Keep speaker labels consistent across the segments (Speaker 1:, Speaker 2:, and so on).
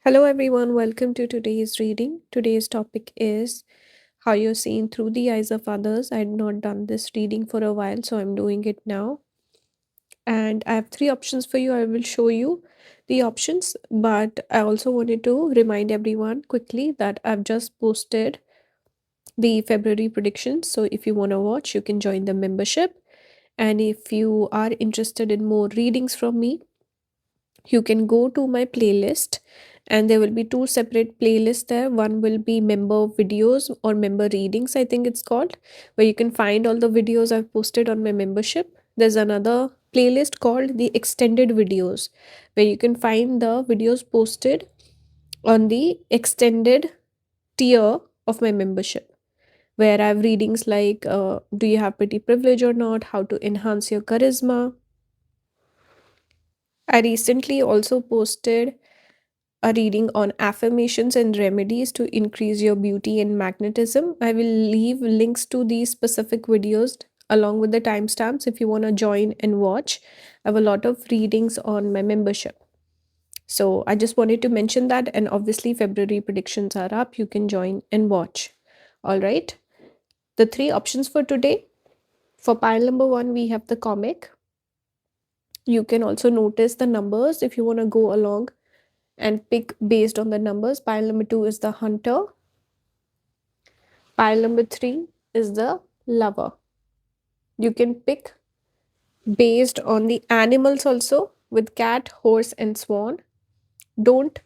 Speaker 1: Hello, everyone. Welcome to today's reading. Today's topic is how you're seeing through the eyes of others. I had not done this reading for a while, so I'm doing it now. And I have three options for you. I will show you the options, but I also wanted to remind everyone quickly that I've just posted the February predictions. So if you want to watch, you can join the membership. And if you are interested in more readings from me, you can go to my playlist and there will be two separate playlists there. One will be member videos or member readings, I think it's called, where you can find all the videos I've posted on my membership. There's another playlist called the extended videos, where you can find the videos posted on the extended tier of my membership, where I have readings like do you have pretty privilege or not, how to enhance your charisma. I recently also posted a reading on affirmations and remedies to increase your beauty and magnetism. I will leave links to these specific videos along with the timestamps if you want to join and watch. I have a lot of readings on my membership. So I just wanted to mention that. And obviously, February predictions are up. You can join and watch. All right. The three options for today. For pile number one, we have the comic. You can also notice the numbers if you want to go along and pick based on the numbers. Pile number two is the hunter. Pile number three is the lover. You can pick based on the animals also with cat, horse, and swan. Don't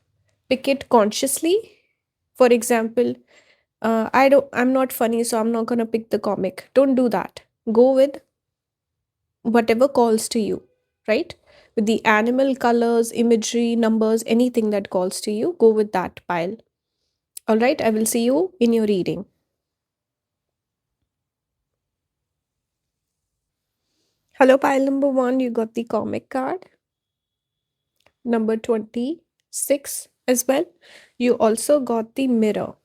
Speaker 1: pick it consciously. For example, I'm not funny, so I'm not gonna pick the comic. Don't do that. Go with whatever calls to you, right? With the animal colors, imagery, numbers, anything that calls to you, go with that pile. All right, I will see you in your reading. Hello, pile number one, you got the comic card. Number 26 as well. You also got the mirror.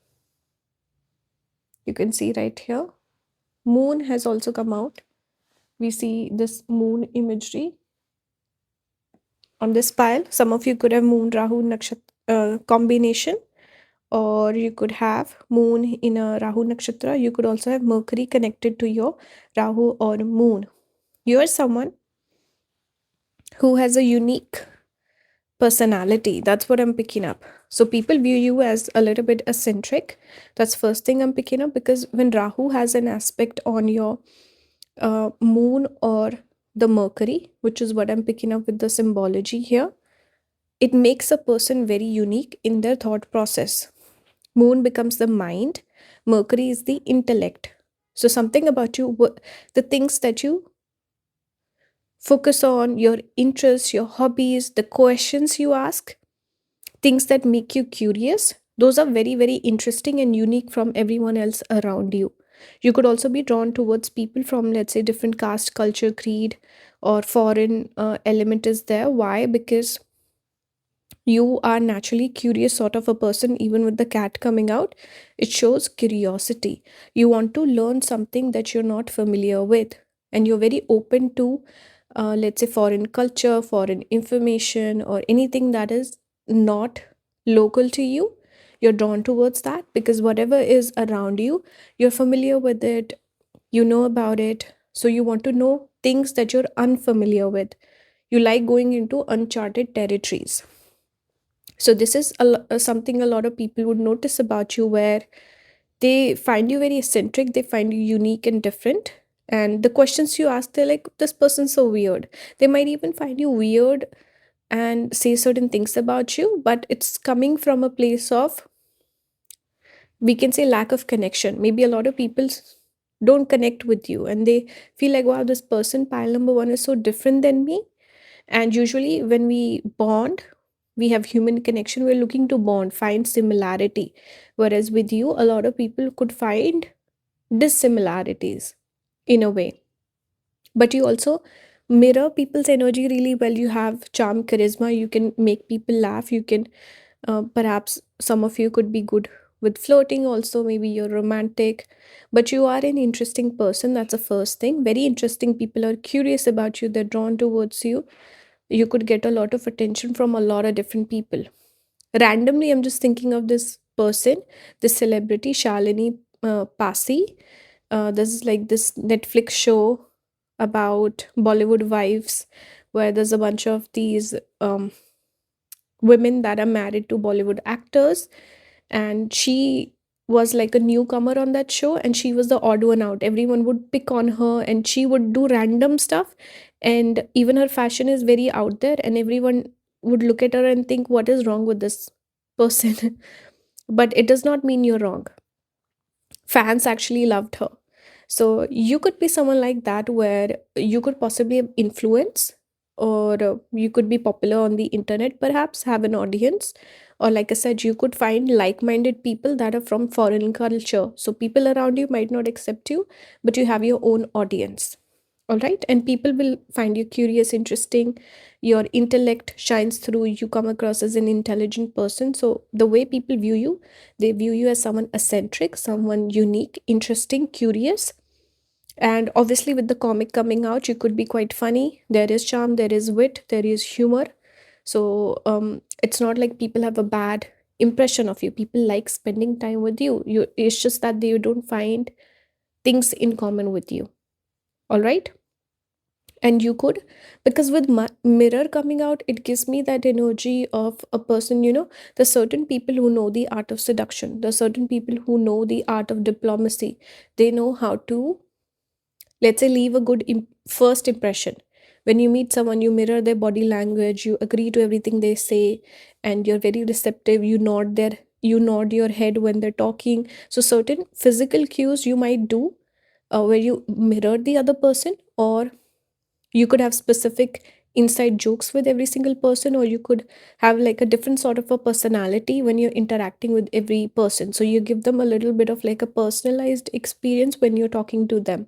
Speaker 1: You can see right here. Moon has also come out. We see this moon imagery on this pile. Some of you could have moon Rahu nakshatra combination, or you could have moon in a Rahu nakshatra. You could also have Mercury connected to your Rahu or moon. You are someone who has a unique personality. That's what I'm picking up. So people view you as a little bit eccentric. That's first thing I'm picking up, because when Rahu has an aspect on your moon or the Mercury, which is what I'm picking up with the symbology here, it makes a person very unique in their thought process. Moon becomes the mind, Mercury is the intellect. So something about you, the things that you focus on, your interests, your hobbies, the questions you ask, things that make you curious, those are very, very interesting and unique from everyone else around you. You could also be drawn towards people from, let's say, different caste, culture, creed, or foreign element is there. Why? Because you are naturally curious sort of a person. Even with the cat coming out, it shows curiosity. You want to learn something that you're not familiar with, and you're very open to let's say foreign culture, foreign information, or anything that is not local to you. You're drawn towards that because whatever is around you, you're familiar with it, you know about it, so you want to know things that you're unfamiliar with. You like going into uncharted territories. So this is something a lot of people would notice about you, where they find you very eccentric, they find you unique and different. And the questions you ask, they're like, this person's so weird. They might even find you weird and say certain things about you, but it's coming from a place of, we can say, lack of connection. Maybe a lot of people don't connect with you and they feel like, wow, this person, pile number one, is so different than me. And usually when we bond, we have human connection, we're looking to bond, find similarity. Whereas with you, a lot of people could find dissimilarities in a way. But you also mirror people's energy really well. You have charm, charisma, you can make people laugh. You can perhaps some of you could be good with flirting also. Maybe you're romantic, but you are an interesting person. That's the first thing. Very interesting. People are curious about you, they're drawn towards you. You could get a lot of attention from a lot of different people. Randomly, I'm just thinking of this person, this celebrity, Shalini Pasi. This is like this Netflix show about Bollywood wives, where there's a bunch of these women that are married to Bollywood actors, and she was like a newcomer on that show, and she was the odd one out. Everyone would pick on her, and she would do random stuff, and even her fashion is very out there, and everyone would look at her and think, what is wrong with this person? But it does not mean you're wrong. Fans actually loved her. So you could be someone like that, where you could possibly have influence, or you could be popular on the internet, perhaps have an audience, or like I said, you could find like-minded people that are from foreign culture. So people around you might not accept you, but you have your own audience. All right, and people will find you curious, interesting. Your intellect shines through, you come across as an intelligent person. So the way people view you, they view you as someone eccentric, someone unique, interesting, curious. And obviously, with the comic coming out, you could be quite funny. There is charm, there is wit, there is humor. So it's not like people have a bad impression of you. People like spending time with you. It's just that they don't find things in common with you. All right. And you could, because with mirror coming out, it gives me that energy of a person, there's certain people who know the art of seduction, there's certain people who know the art of diplomacy. They know how to, let's say, leave a good first impression. When you meet someone, you mirror their body language, you agree to everything they say, and you're very receptive. You nod your head when they're talking. So certain physical cues you might do, where you mirror the other person, or you could have specific inside jokes with every single person, or you could have like a different sort of a personality when you're interacting with every person. So you give them a little bit of like a personalized experience when you're talking to them.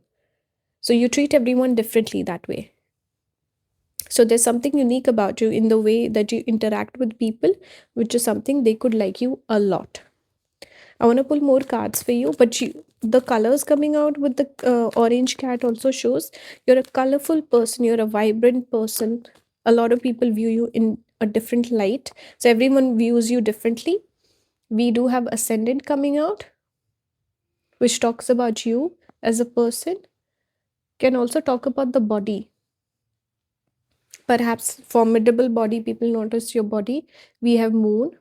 Speaker 1: So you treat everyone differently that way. So there's something unique about you in the way that you interact with people, which is something they could like you a lot. I want to pull more cards for you, but the colors coming out with the orange cat also shows you're a colorful person, you're a vibrant person. A lot of people view you in a different light. So everyone views you differently. We do have ascendant coming out, which talks about you as a person. Can also talk about the body. Perhaps formidable body, people notice your body. We have moon.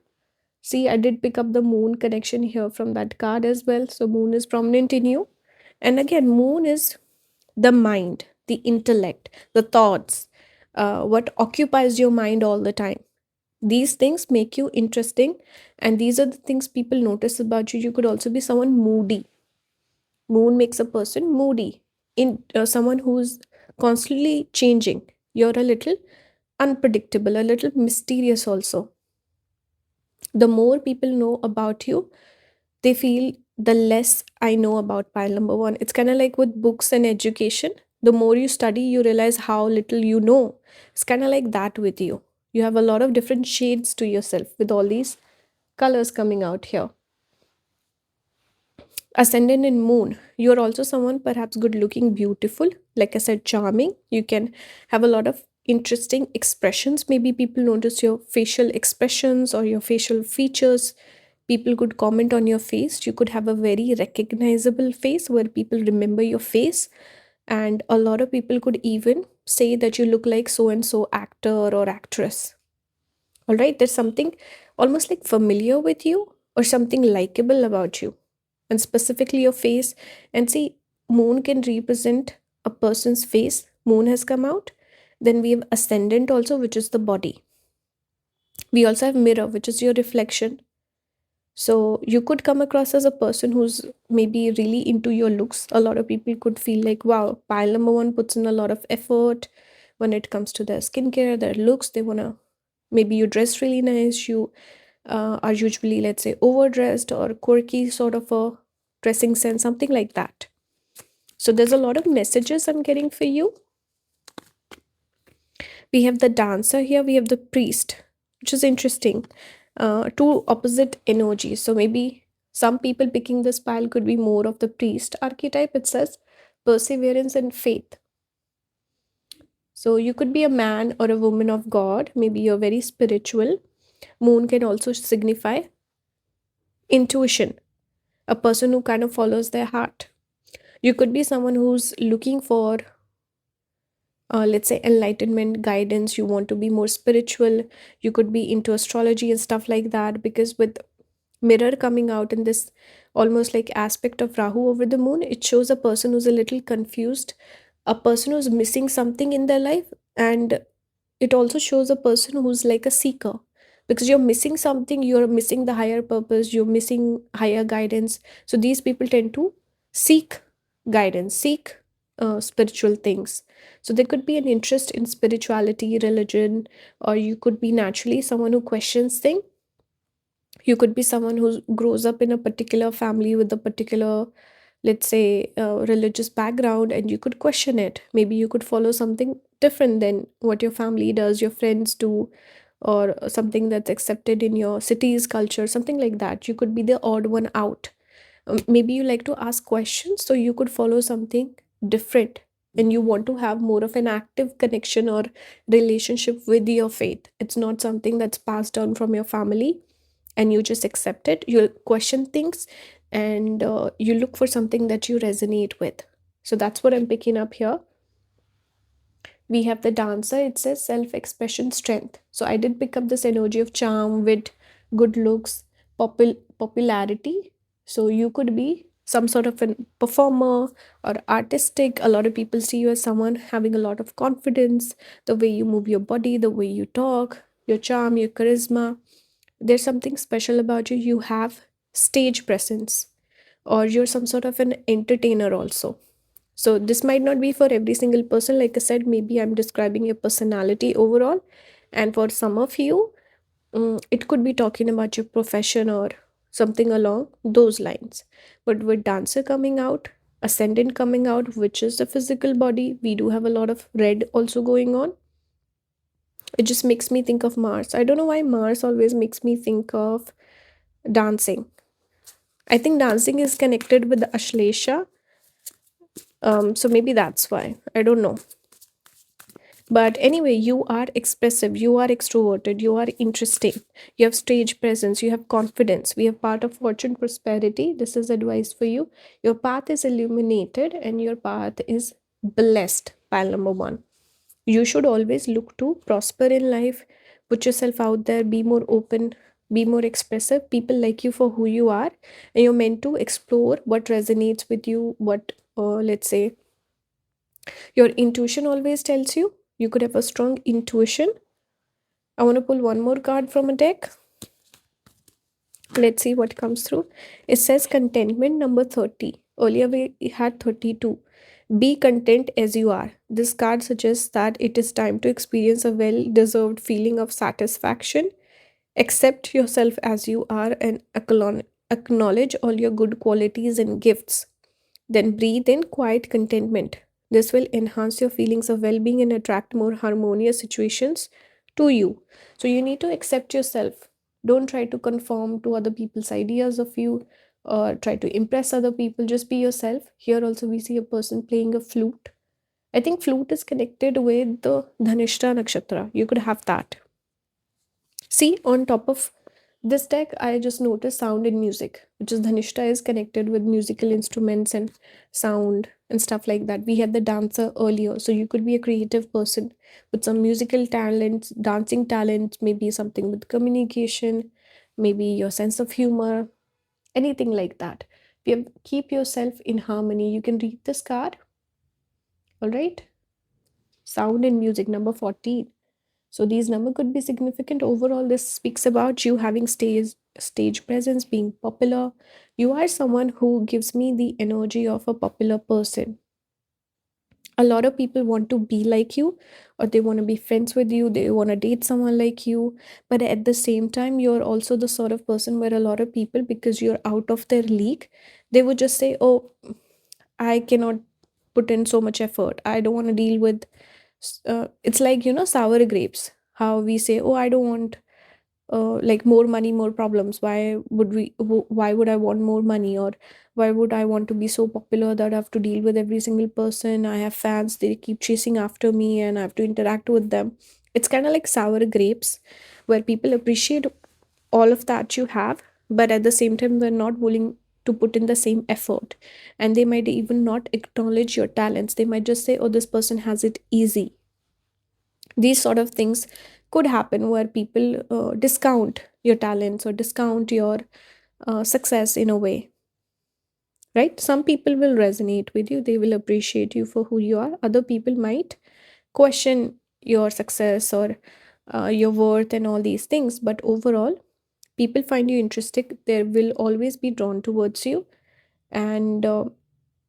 Speaker 1: See, I did pick up the moon connection here from that card as well. So moon is prominent in you. And again, moon is the mind, the intellect, the thoughts, what occupies your mind all the time. These things make you interesting, and these are the things people notice about you. You could also be someone moody. Moon makes a person moody, in someone who's constantly changing. You're a little unpredictable, a little mysterious also. The more people know about you, they feel the less I know about pile number one. It's kind of like with books and education. The more you study, you realize how little you know. It's kind of like that with you. You have a lot of different shades to yourself with all these colors coming out here. Ascendant in moon, you're also someone perhaps good looking, beautiful, like I said, charming. You can have a lot of interesting expressions. Maybe people notice your facial expressions or your facial features. People could comment on your face. You could have a very recognizable face where people remember your face, and a lot of people could even say that you look like so and so actor or actress. All right, there's something almost like familiar with you, or something likable about you, and specifically your face. And see, moon can represent a person's face. Moon has come out. Then we have ascendant also, which is the body. We also have mirror, which is your reflection. So you could come across as a person who's maybe really into your looks. A lot of people could feel like, wow, pile number one puts in a lot of effort when it comes to their skincare, their looks. They wanna, maybe you dress really nice. You are usually, let's say, overdressed or quirky sort of a dressing sense, something like that. So there's a lot of messages I'm getting for you. We have the dancer here, we have the priest, which is interesting. Two opposite energies. So maybe some people picking this pile could be more of the priest archetype. It says perseverance and faith. So you could be a man or a woman of God. Maybe you're very spiritual. Moon can also signify intuition, a person who kind of follows their heart. You could be someone who's looking for, let's say, enlightenment, guidance. You want to be more spiritual. You could be into astrology and stuff like that, because with mirror coming out in this almost like aspect of Rahu over the moon, it shows a person who's a little confused, a person who's missing something in their life. And it also shows a person who's like a seeker, because you're missing something, you're missing the higher purpose, you're missing higher guidance. So these people tend to seek guidance, seek spiritual things. So there could be an interest in spirituality, religion, or you could be naturally someone who questions things. You could be someone who grows up in a particular family with a particular, let's say, religious background, and you could question it. Maybe you could follow something different than what your family does, your friends do, or something that's accepted in your city's culture, something like that. You could be the odd one out. Maybe you like to ask questions, so you could follow something different, and you want to have more of an active connection or relationship with your faith. It's not something that's passed down from your family and you just accept it. You'll question things, and you look for something that you resonate with. So that's what I'm picking up here. We have the dancer, it says self expression, strength. So I did pick up this energy of charm, wit, good looks, popularity. So you could be some sort of a performer or artistic. A lot of people see you as someone having a lot of confidence, the way you move your body, the way you talk, your charm, your charisma. There's something special about you. You have stage presence, or you're some sort of an entertainer also. So this might not be for every single person. Like I said, maybe I'm describing your personality overall. And for some of you, it could be talking about your profession or something along those lines. But with dancer coming out, ascendant coming out, which is the physical body, we do have a lot of red also going on. It just makes me think of Mars. I don't know why Mars always makes me think of dancing. I think dancing is connected with the Ashlesha. So maybe that's why. I don't know. But anyway, you are expressive, you are extroverted, you are interesting, you have stage presence, you have confidence. We have part of fortune, prosperity. This is advice for you. Your path is illuminated and your path is blessed. Pile number one. You should always look to prosper in life, put yourself out there, be more open, be more expressive. People like you for who you are, and you're meant to explore what resonates with you, what, let's say, your intuition always tells you. You could have a strong intuition. I want to pull one more card from a deck. Let's see what comes through. It says contentment number 30. Earlier we had 32. Be content as you are. This card suggests that it is time to experience a well deserved feeling of satisfaction. Accept yourself as you are and acknowledge all your good qualities and gifts. Then breathe in quiet contentment. This will enhance your feelings of well being and attract more harmonious situations to you. So, you need to accept yourself. Don't try to conform to other people's ideas of you or try to impress other people. Just be yourself. Here, also, we see a person playing a flute. I think flute is connected with the Dhanishta Nakshatra. You could have that. See, on top of this deck, I just noticed sound and music, which is Dhanishta is connected with musical instruments and sound and stuff like that. We had the dancer earlier, so you could be a creative person with some musical talents, dancing talent, maybe something with communication, maybe your sense of humor, anything like that. Keep yourself in harmony. You can read this card, all right? Sound and music, number 14. So these number could be significant. Overall, this speaks about you having stage presence, being popular. You are someone who gives me the energy of a popular person. A lot of people want to be like you, or they want to be friends with you, they want to date someone like you. But at the same time, you're also the sort of person where a lot of people, because you're out of their league, they would just say, oh, I cannot put in so much effort, I don't want to deal with it's like, sour grapes. How we say, oh, I don't want like more money, more problems. Why would I want more money? Or why would I want to be so popular that I have to deal with every single person? I have fans, they keep chasing after me and I have to interact with them. It's kind of like sour grapes. where people appreciate all of that you have, but at the same time, they're not willing to put in the same effort. And they might even not acknowledge your talents. They might just say, oh, this person has it easy. These sort of things could happen where people discount your talents or discount your success in a way, right? Some people will resonate with you, they will appreciate you for who you are. Other people might question your success or your worth and all these things. But overall, people find you interesting, they will always be drawn towards you. And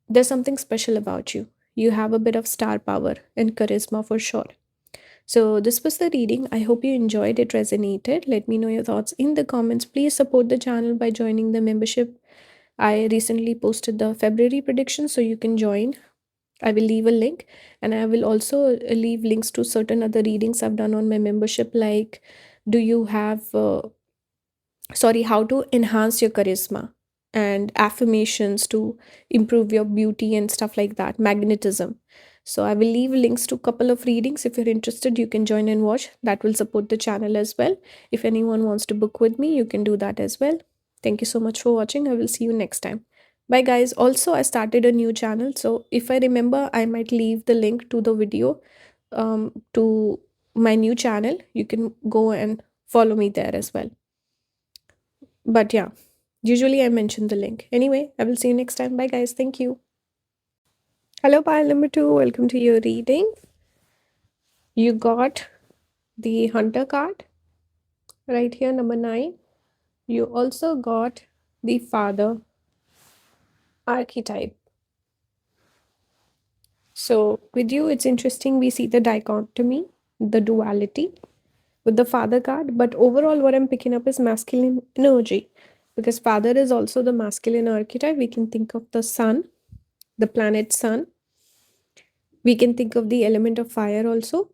Speaker 1: there's something special about you. You have a bit of star power and charisma for sure. So, this was the reading. I hope you enjoyed it, resonated. Let me know your thoughts in the comments. Please support the channel by joining the membership. I recently posted the February prediction, so you can join. I will leave a link, and I will also leave links to certain other readings I've done on my membership, like do you have how to enhance your charisma, and affirmations to improve your beauty and stuff like that, magnetism. So I will leave links to a couple of readings. If you're interested, you can join and watch. That will support the channel as well. If anyone wants to book with me, you can do that as well. Thank you so much for watching. I will see you next time. Bye guys. Also, I started a new channel, so if I remember, I might leave the link to the video to my new channel. You can go and follow me there as well. But yeah, usually I mention the link. Anyway, I will see you next time. Bye, guys. Thank you. Hello, pile number 2. Welcome to your reading. You got the Hunter card right here, number 9. You also got the Father archetype. So, with you, it's interesting. We see the dichotomy, the duality with the Father card. But overall, what I'm picking up is masculine energy, because Father is also the masculine archetype. We can think of the sun, the planet Sun. We can think of the element of fire also.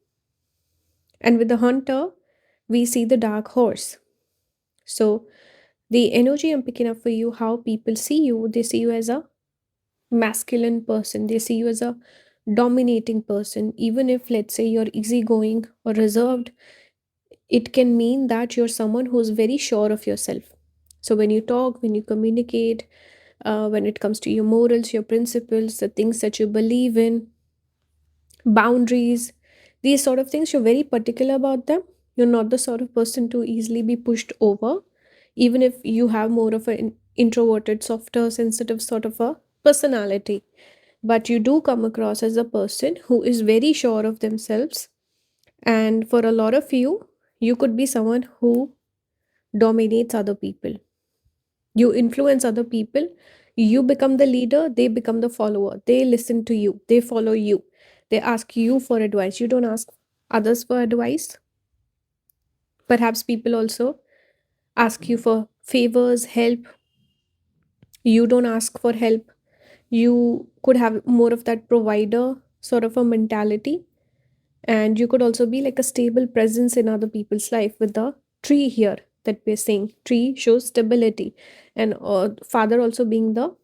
Speaker 1: And with the hunter, we see the dark horse. So the energy I'm picking up for you, how people see you, they see you as a masculine person. They see you as a dominating person. Even if, let's say, you're easygoing or reserved, it can mean that you're someone who's very sure of yourself. So when you talk, when you communicate, when it comes to your morals, your principles, the things that you believe in, boundaries, these sort of things, you're very particular about them. You're not the sort of person to easily be pushed over, even if you have more of an introverted, softer, sensitive sort of a personality. But you do come across as a person who is very sure of themselves. And for a lot of you, you could be someone who dominates other people. You influence other people. You become the leader, they become the follower. They listen to you, they follow you, they ask you for advice. You don't ask others for advice. Perhaps people also ask you for favors, help. You don't ask for help. You could have more of that provider sort of a mentality. And you could also be like a stable presence in other people's life. With the tree here that we're saying, tree shows stability. And father also being the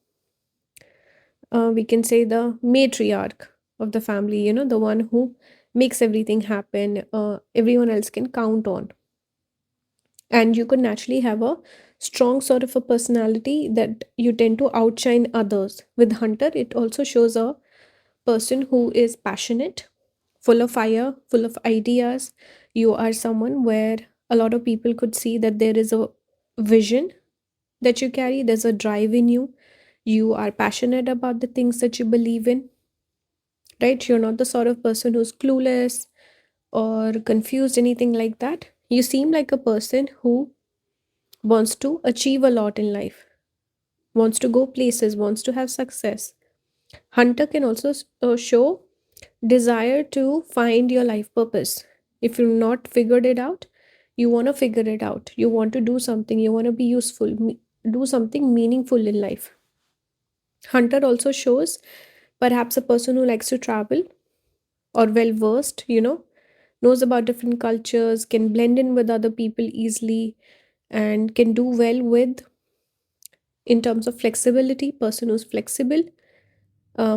Speaker 1: we can say the matriarch of the family, the one who makes everything happen, everyone else can count on. And you could naturally have a strong sort of a personality that you tend to outshine others. With hunter, it also shows a person who is passionate, full of fire, full of ideas. You are someone where a lot of people could see that there is a vision that you carry, there's a drive in you. You are passionate about the things that you believe in, right? You're not the sort of person who's clueless or confused, anything like that. You seem like a person who wants to achieve a lot in life, wants to go places, wants to have success. Hunter can also show desire to find your life purpose. If you've not figured it out, you want to figure it out. You want to do something, you want to be useful, do something meaningful in life. Hunter also shows perhaps a person who likes to travel or well versed, knows about different cultures, can blend in with other people easily, and can do well with, in terms of flexibility, person who's flexible,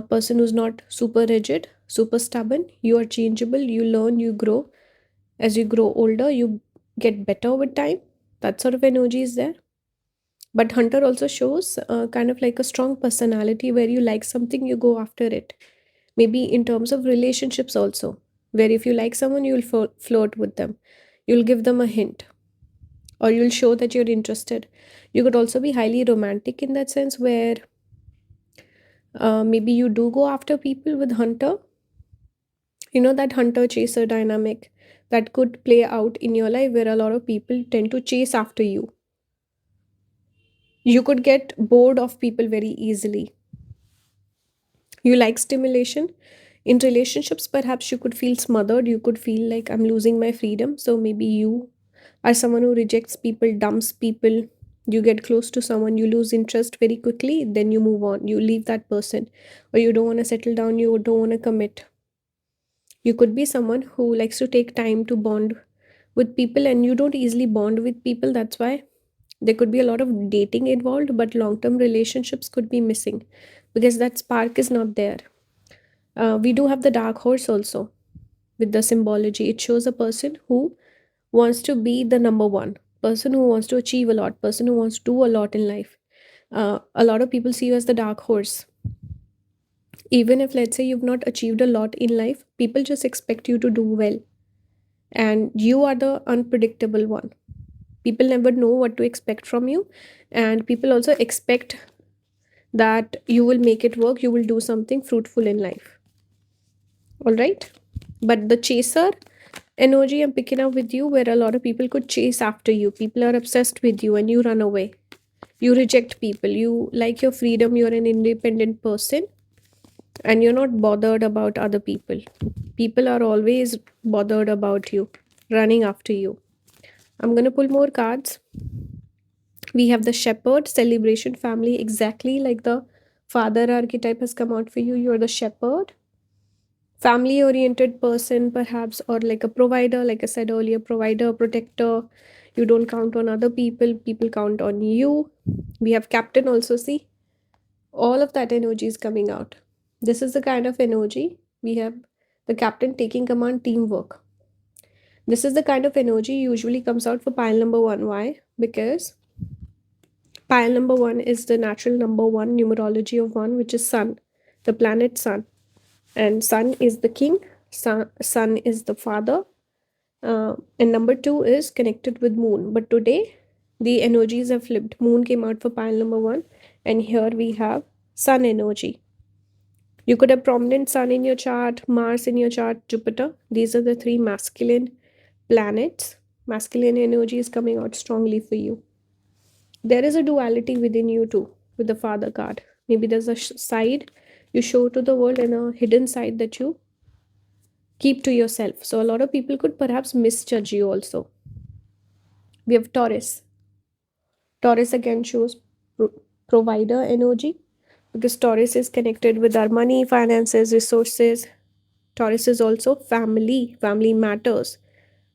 Speaker 1: person who's not super rigid, super stubborn. You are changeable, you learn, you grow. As you grow older, you get better with time. That sort of energy is there. But hunter also shows kind of like a strong personality where you like something, you go after it. Maybe in terms of relationships also, where if you like someone, you'll flirt with them, you'll give them a hint, or you'll show that you're interested. You could also be highly romantic in that sense, where maybe you do go after people with hunter. That hunter chaser dynamic that could play out in your life, where a lot of people tend to chase after you. You could get bored of people very easily. You like stimulation. In relationships, perhaps you could feel smothered, you could feel like I'm losing my freedom. So maybe you are someone who rejects people, dumps people. You get close to someone, you lose interest very quickly, then you move on, you leave that person. Or you don't want to settle down, you don't want to commit. You could be someone who likes to take time to bond with people, and you don't easily bond with people. That's why there could be a lot of dating involved, but long term relationships could be missing because that spark is not there. We do have the dark horse also with the symbology. It shows a person who wants to be the number one, person who wants to achieve a lot, person who wants to do a lot in life. A lot of people see you as the dark horse. Even if, let's say, you've not achieved a lot in life, people just expect you to do well. And you are the unpredictable one. People never know what to expect from you. And people also expect that you will make it work, you will do something fruitful in life. All right. But the chaser energy I'm picking up with you, where a lot of people could chase after you. People are obsessed with you and you run away. You reject people. You like your freedom. You're an independent person and you're not bothered about other people. People are always bothered about you, running after you. I'm going to pull more cards. We have the shepherd, celebration, family, exactly like the father archetype has come out for you. You're the shepherd, family oriented person, perhaps, or like a provider, like I said earlier, provider, protector. You don't count on other people, people count on you. We have captain also, see, all of that energy is coming out. This is the kind of energy we have. The captain taking command, teamwork. This is the kind of energy usually comes out for pile number one. Why? Because pile number one is the natural number one numerology of one, which is sun, the planet sun. And sun is the king, sun is the father, and number two is connected with moon. But today the energies have flipped. Moon came out for pile number one, and here we have sun energy. You could have prominent sun in your chart, Mars in your chart, Jupiter. These are the three masculine planets. Masculine energy is coming out strongly for you. There is a duality within you too with the father card. Maybe there's a side you show to the world and a hidden side that you keep to yourself. So a lot of people could perhaps misjudge you also. We have Taurus. Taurus again shows provider energy, because Taurus is connected with our money, finances, resources. Taurus is also family, family matters.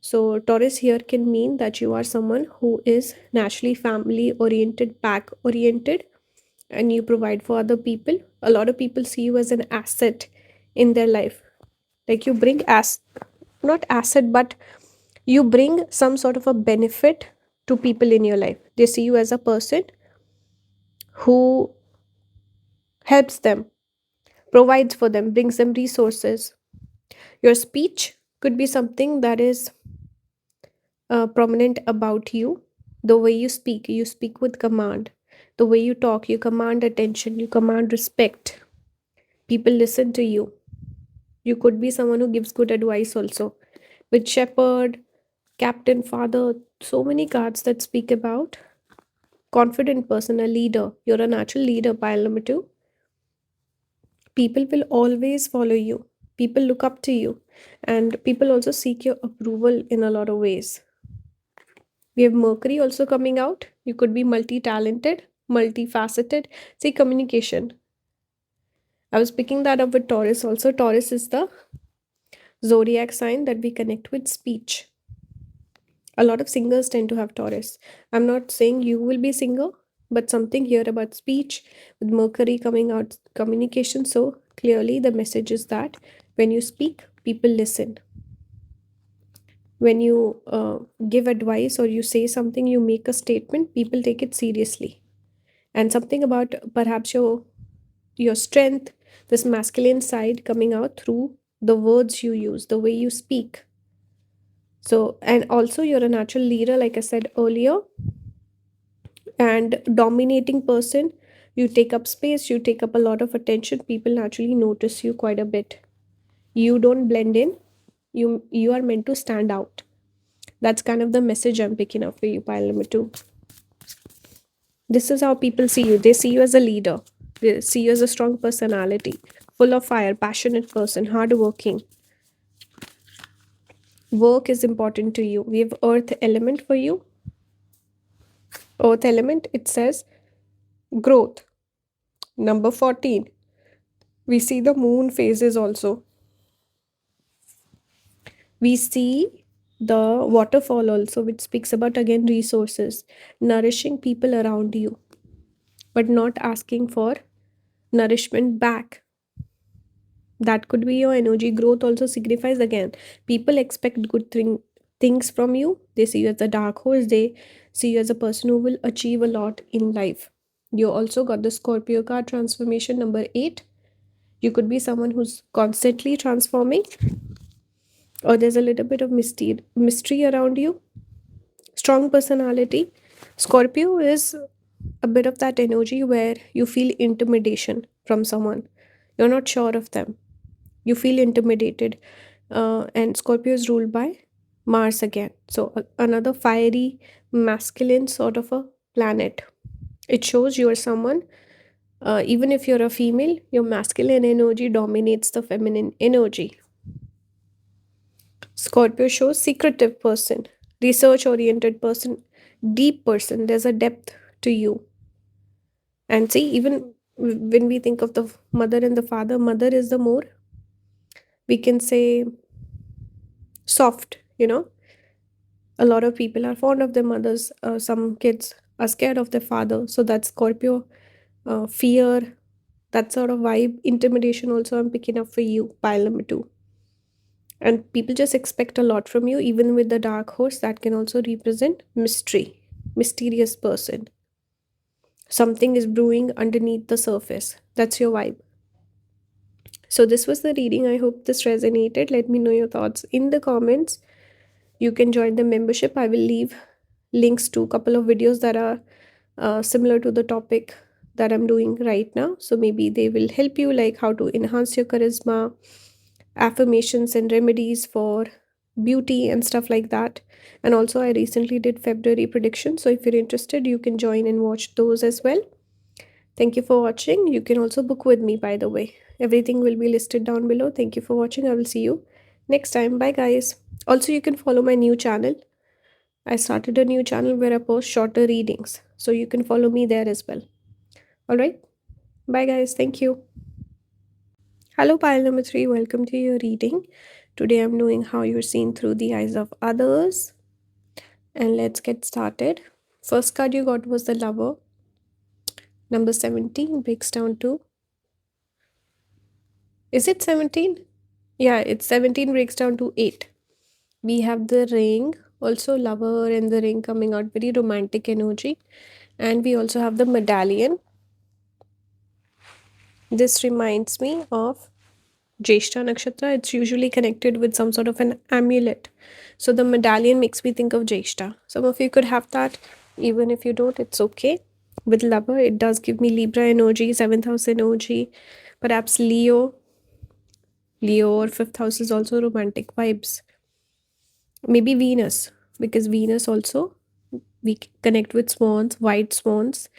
Speaker 1: So Taurus here can mean that you are someone who is naturally family oriented, pack oriented, and you provide for other people. A lot of people see you as an asset in their life. Like you bring not asset, but you bring some sort of a benefit to people in your life. They see you as a person who helps them, provides for them, brings them resources. Your speech could be something that is prominent about you. The way you speak with command. The way you talk, you command attention, you command respect. People listen to you. You could be someone who gives good advice also. With shepherd, captain, father, so many cards that speak about confident person, a leader. You're a natural leader, pile number two. People will always follow you. People look up to you. And people also seek your approval in a lot of ways. We have Mercury also coming out. You could be multi-talented, multifaceted. See, communication. I was picking that up with Taurus also. Taurus is the zodiac sign that we connect with speech. A lot of singers tend to have Taurus. I'm not saying you will be a singer, but something here about speech with Mercury coming out, communication. So clearly, the message is that when you speak, people listen. When you give advice or you say something, you make a statement, people take it seriously. And something about perhaps your strength, this masculine side coming out through the words you use, the way you speak. So, and also you're a natural leader, like I said earlier, and dominating person. You take up space, you take up a lot of attention, people naturally notice you quite a bit. You don't blend in, you are meant to stand out. That's kind of the message I'm picking up for you, pile number 2. This is how people see you. They see you as a leader, they see you as a strong personality, full of fire, passionate person, hardworking. Work is important to you. We have earth element for you. Earth element, it says growth. Number 14, we see the moon phases also. We see the waterfall also, which speaks about again resources, nourishing people around you, but not asking for nourishment back. That could be your energy. Growth also signifies again, people expect things from you. They see you as a dark horse, they see you as a person who will achieve a lot in life. You also got the Scorpio card, transformation number 8. You could be someone who's constantly transforming, or there's a little bit of mystery around you. Strong personality. Scorpio is a bit of that energy where you feel intimidation from someone. You're not sure of them. You feel intimidated. And Scorpio is ruled by Mars again. So, another fiery, masculine sort of a planet. It shows you are someone, even if you're a female, your masculine energy dominates the feminine energy. Scorpio shows secretive person, research oriented person, deep person. There's a depth to you. And see, even when we think of the mother and the father, mother is the more, we can say, soft, A lot of people are fond of their mothers. Some kids are scared of their father. So that's Scorpio, fear, that sort of vibe. Intimidation also I'm picking up for you, pile number 2. And people just expect a lot from you. Even with the dark horse, that can also represent mystery, mysterious person. Something is brewing underneath the surface. That's your vibe. So this was the reading. I hope this resonated. Let me know your thoughts in the comments. You can join the membership. I will leave links to a couple of videos that are similar to the topic that I'm doing right now. So maybe they will help you, like how to enhance your charisma, affirmations and remedies for beauty and stuff like that. And also I recently did February predictions. So if you're interested, you can join and watch those as well. Thank you for watching. You can also book with me, by the way. Everything will be listed down below. Thank you for watching. I will see you next time. Bye, guys. Also, you can follow my new channel. I started a new channel where I post shorter readings. So you can follow me there as well. All right. Bye, guys. Thank you. Hello, pile number 3. Welcome to your reading. Today I'm doing how you're seen through the eyes of others. And let's get started. First card you got was the Lover. Number 17 breaks down to... Is it 17? Yeah, it's 17 breaks down to 8. We have the Ring, also Lover and the Ring coming out, very romantic energy. And we also have the Medallion. This reminds me of Jyeshta Nakshatra. It's usually connected with some sort of an amulet. So the medallion makes me think of Jyeshta. Some of you could have that. Even if you don't, it's okay. With Lover, it does give me Libra energy, 7th house energy. Perhaps Leo. Leo or 5th house is also romantic vibes. Maybe Venus, because Venus also, we connect with swans, white swans.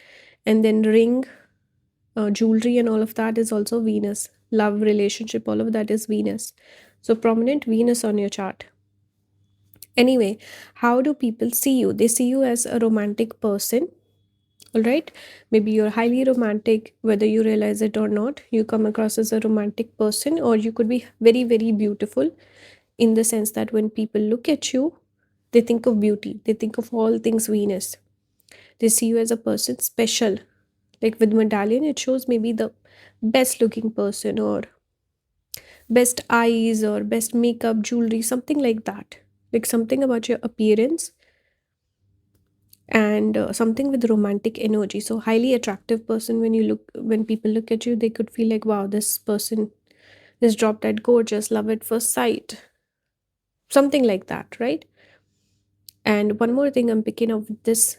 Speaker 1: And then ring, jewelry and all of that is also Venus. Love, relationship, all of that is Venus. So prominent Venus on your chart. Anyway, how do people see you? They see you as a romantic person. All right. Maybe you're highly romantic, whether you realize it or not. You come across as a romantic person, or you could be very, very beautiful, in the sense that when people look at you, they think of beauty. They think of all things Venus. They see you as a person special. Like with medallion, it shows maybe the best looking person, or best eyes, or best makeup, jewelry, something like that. like something about your appearance, and something with romantic energy. So highly attractive person, when people look at you, they could feel like, wow, this person is drop dead gorgeous, love at first sight, something like that, right? And one more thing I'm picking up with this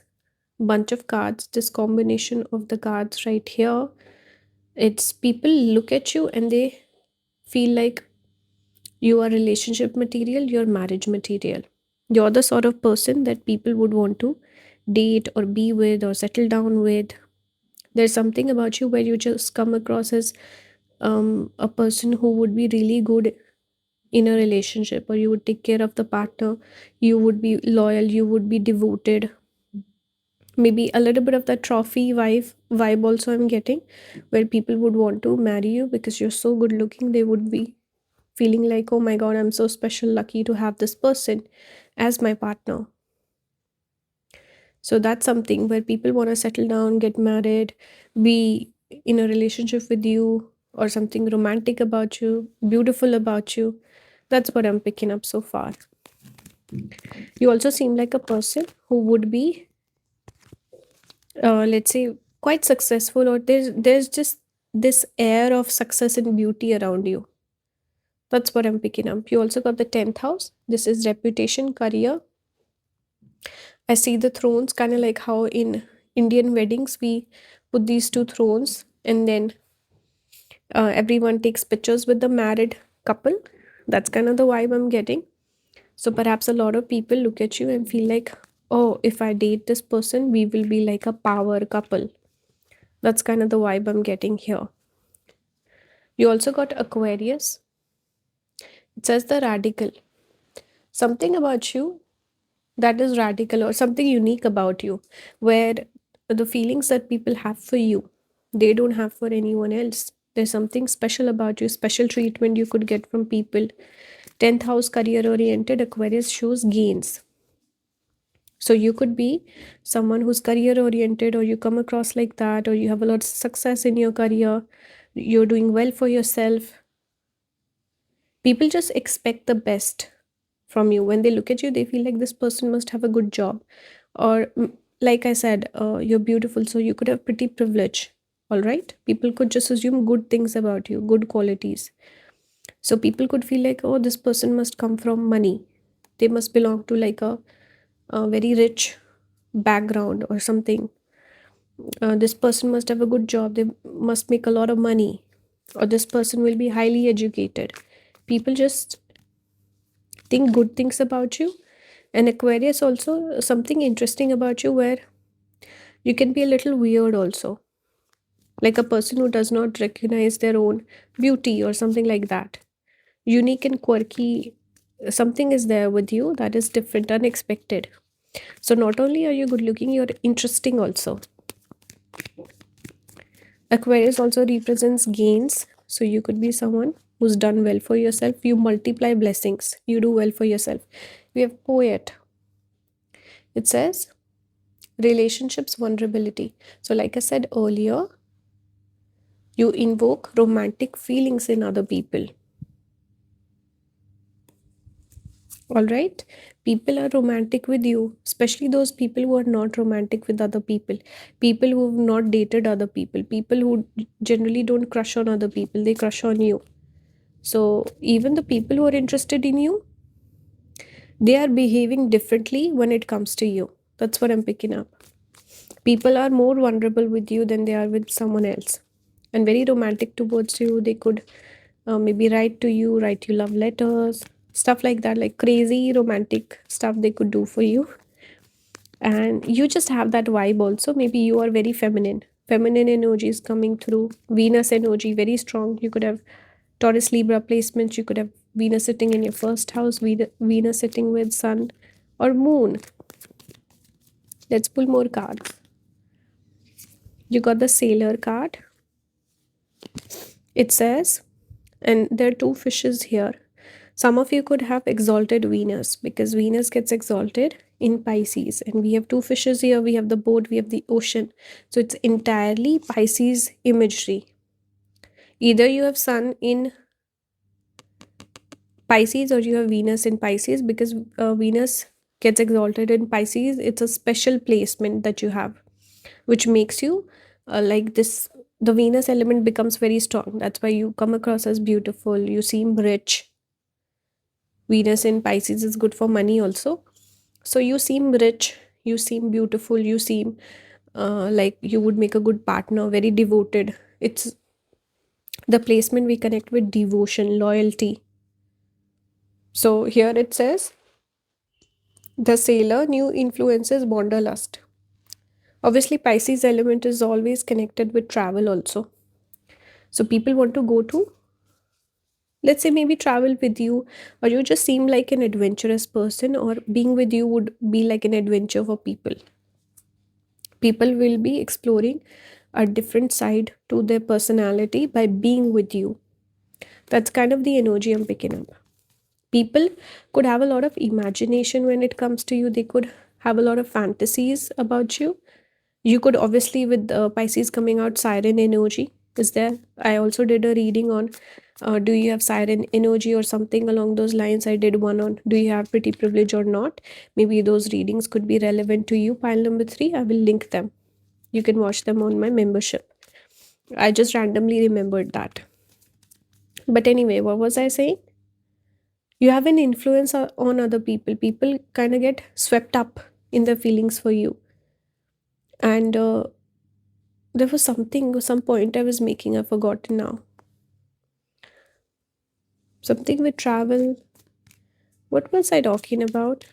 Speaker 1: bunch of cards, this combination of the cards right here, it's people look at you and they feel like you are relationship material, you're marriage material. You're the sort of person that people would want to date or be with or settle down with. There's something about you where you just come across as a person who would be really good in a relationship, or you would take care of the partner, you would be loyal, you would be devoted. Maybe a little bit of that trophy vibe also I'm getting, where people would want to marry you because you're so good looking. They would be feeling like, oh my god, I'm so special, lucky to have this person as my partner. So that's something where people want to settle down, get married, be in a relationship with you, or something romantic about you, beautiful about you. That's what I'm picking up so far. You also seem like a person who would be, let's say, quite successful, or there's just this air of success and beauty around you. That's what I'm picking up. You also got the 10th house. This is reputation, career. I see the thrones, kind of like how in Indian weddings we put these two thrones, and then everyone takes pictures with the married couple. That's kind of the vibe I'm getting. So perhaps a lot of people look at you and feel like, oh, if I date this person, we will be like a power couple. That's kind of the vibe I'm getting here. You also got Aquarius. It says the radical. Something about you that is radical, or something unique about you, where the feelings that people have for you, they don't have for anyone else. There's something special about you, special treatment you could get from people. 10th house, career oriented. Aquarius shows gains. So you could be someone who's career oriented, or you come across like that, or you have a lot of success in your career, you're doing well for yourself. People just expect the best from you. When they look at you, they feel like this person must have a good job, or like I said, you're beautiful, so you could have pretty privilege. All right, people could just assume good things about you, good qualities. So people could feel like, oh, this person must come from money, they must belong to like a very rich background or something. This person must have a good job, they must make a lot of money, or this person will be highly educated. People just think good things about you. And Aquarius also something interesting about you, where you can be a little weird also, like a person who does not recognize their own beauty or something like that. Unique and quirky, something is there with you that is different, unexpected. So not only are you good looking, you're interesting also. Aquarius also represents gains. So you could be someone who's done well for yourself. You multiply blessings. You do well for yourself. We have poet. It says relationships vulnerability. So like I said earlier, you invoke romantic feelings in other people. All right. People are romantic with you, especially those people who are not romantic with other people. People who have not dated other people. People who generally don't crush on other people. They crush on you. So even the people who are interested in you, they are behaving differently when it comes to you. That's what I'm picking up. People are more vulnerable with you than they are with someone else, and very romantic towards you. They could maybe write to you, write you love letters, stuff like that, like crazy romantic stuff they could do for you. And you just have that vibe also. Maybe you are very feminine energy is coming through. Venus energy very strong. You could have Taurus Libra placements. You could have Venus sitting in your first house, Venus sitting with Sun or Moon. Let's pull more cards. You got the Sailor card. It says, and there are two fishes here. Some of you could have exalted Venus, because Venus gets exalted in Pisces. And we have two fishes here. We have the boat, we have the ocean. So it's entirely Pisces imagery. Either you have Sun in Pisces, or you have Venus in Pisces, because Venus gets exalted in Pisces. It's a special placement that you have, which makes you like this. The Venus element becomes very strong. That's why you come across as beautiful. You seem rich. Venus in Pisces is good for money also. So you seem rich, you seem beautiful, you seem like you would make a good partner, very devoted. It's the placement we connect with devotion, loyalty. So here it says the sailor, new influences, wanderlust. Obviously, Pisces element is always connected with travel also. So people want to go to, let's say, maybe travel with you, or you just seem like an adventurous person, or being with you would be like an adventure for people. People will be exploring a different side to their personality by being with you. That's kind of the energy I'm picking up. People could have a lot of imagination when it comes to you. They could have a lot of fantasies about you. You could obviously, with Pisces coming out, siren energy is there. I also did a reading on do you have siren energy or something along those lines. I did one on do you have pretty privilege or not. Maybe those readings could be relevant to you. Pile number 3, I will link them. You can watch them on my membership. I just randomly remembered that. But anyway, what was I saying? You have an influence on other people. People kind of get swept up in their feelings for you. And there was some point I was making, I've forgotten now. Something with travel. What was I talking about?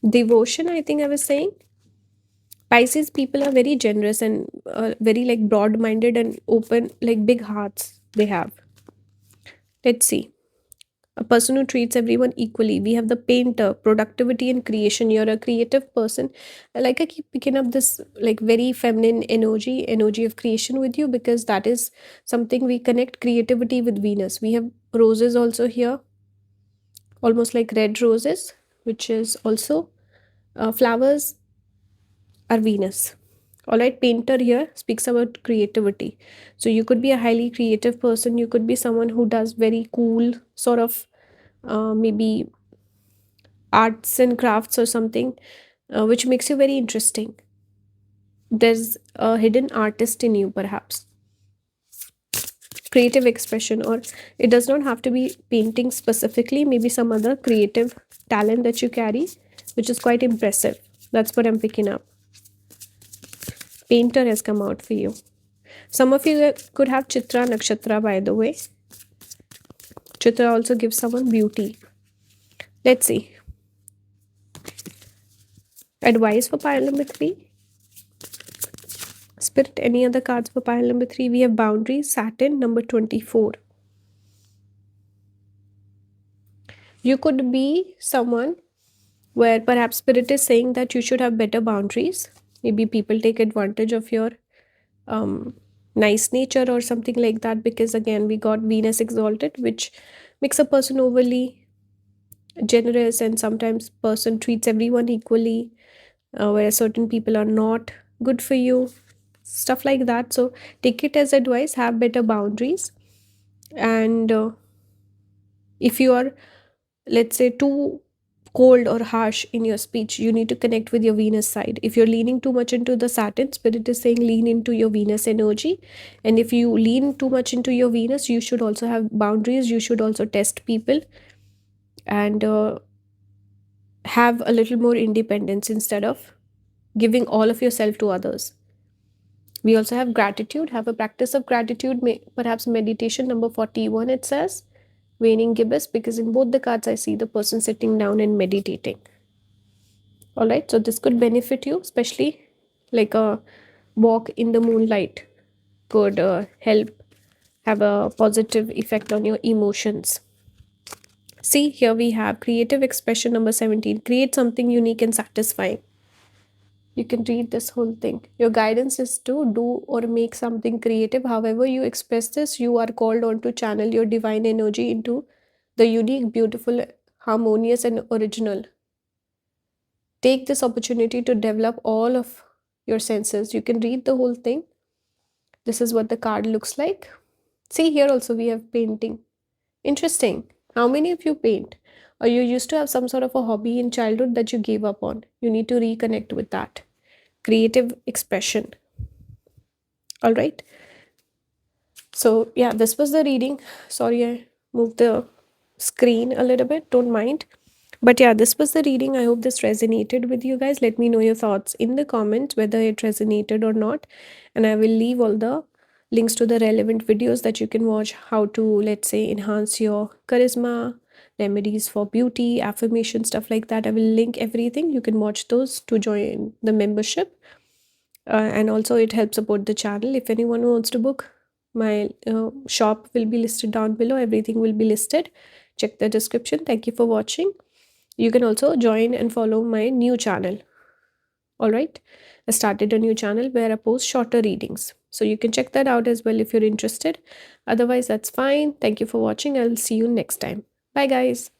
Speaker 1: Devotion, I think I was saying. Pisces people are very generous and very like broad minded and open, like big hearts they have. Let's see. A person who treats everyone equally. We have the painter, productivity and creation. You're a creative person. Like I keep picking up this like very feminine energy of creation with you, because that is something we connect creativity with Venus. We have roses also here, almost like red roses, which is also flowers are Venus. All right, painter here speaks about creativity. So you could be a highly creative person. You could be someone who does very cool sort of maybe arts and crafts or something, which makes you very interesting. There's a hidden artist in you, perhaps. Creative expression, or it does not have to be painting specifically, maybe some other creative talent that you carry, which is quite impressive. That's what I'm picking up. Painter has come out for you. Some of you could have Chitra Nakshatra, by the way. Chitra also gives someone beauty. Let's see. Advice for pile number 3. Spirit, any other cards for pile number 3? We have boundaries, Saturn, number 24. You could be someone where perhaps Spirit is saying that you should have better boundaries. Maybe people take advantage of your nice nature or something like that, because again, we got Venus exalted, which makes a person overly generous, and sometimes person treats everyone equally, where certain people are not good for you, stuff like that. So take it as advice, have better boundaries. And if you are, let's say, too cold or harsh in your speech, you need to connect with your Venus side. If you're leaning too much into the Saturn, Spirit is saying lean into your Venus energy. And if you lean too much into your Venus, you should also have boundaries. You should also test people and have a little more independence instead of giving all of yourself to others. We also have gratitude, have a practice of gratitude, perhaps meditation, number 41, it says, waning gibbous, because in both the cards I see the person sitting down and meditating. All right, so this could benefit you, especially like a walk in the moonlight could help have a positive effect on your emotions. See, here we have creative expression, number 17. Create something unique and satisfying. You can read this whole thing. Your guidance is to do or make something creative. However you express this, you are called on to channel your divine energy into the unique, beautiful, harmonious, and original. Take this opportunity to develop all of your senses. You can read the whole thing. This is what the card looks like. See, here also we have painting. Interesting. How many of you paint? Or you used to have some sort of a hobby in childhood that you gave up on? You need to reconnect with that. Creative expression. All right. So, yeah, this was the reading. Sorry, I moved the screen a little bit. Don't mind. But yeah, this was the reading. I hope this resonated with you guys. Let me know your thoughts in the comments whether it resonated or not. And I will leave all the links to the relevant videos that you can watch how to, let's say, enhance your charisma, remedies for beauty, affirmation, stuff like that. I will link everything. You can watch those to join the membership. And also, it helps support the channel. If anyone wants to book, my shop will be listed down below. Everything will be listed. Check the description. Thank you for watching. You can also join and follow my new channel. All right. I started a new channel where I post shorter readings. So you can check that out as well if you're interested. Otherwise, that's fine. Thank you for watching. I'll see you next time. Bye, guys.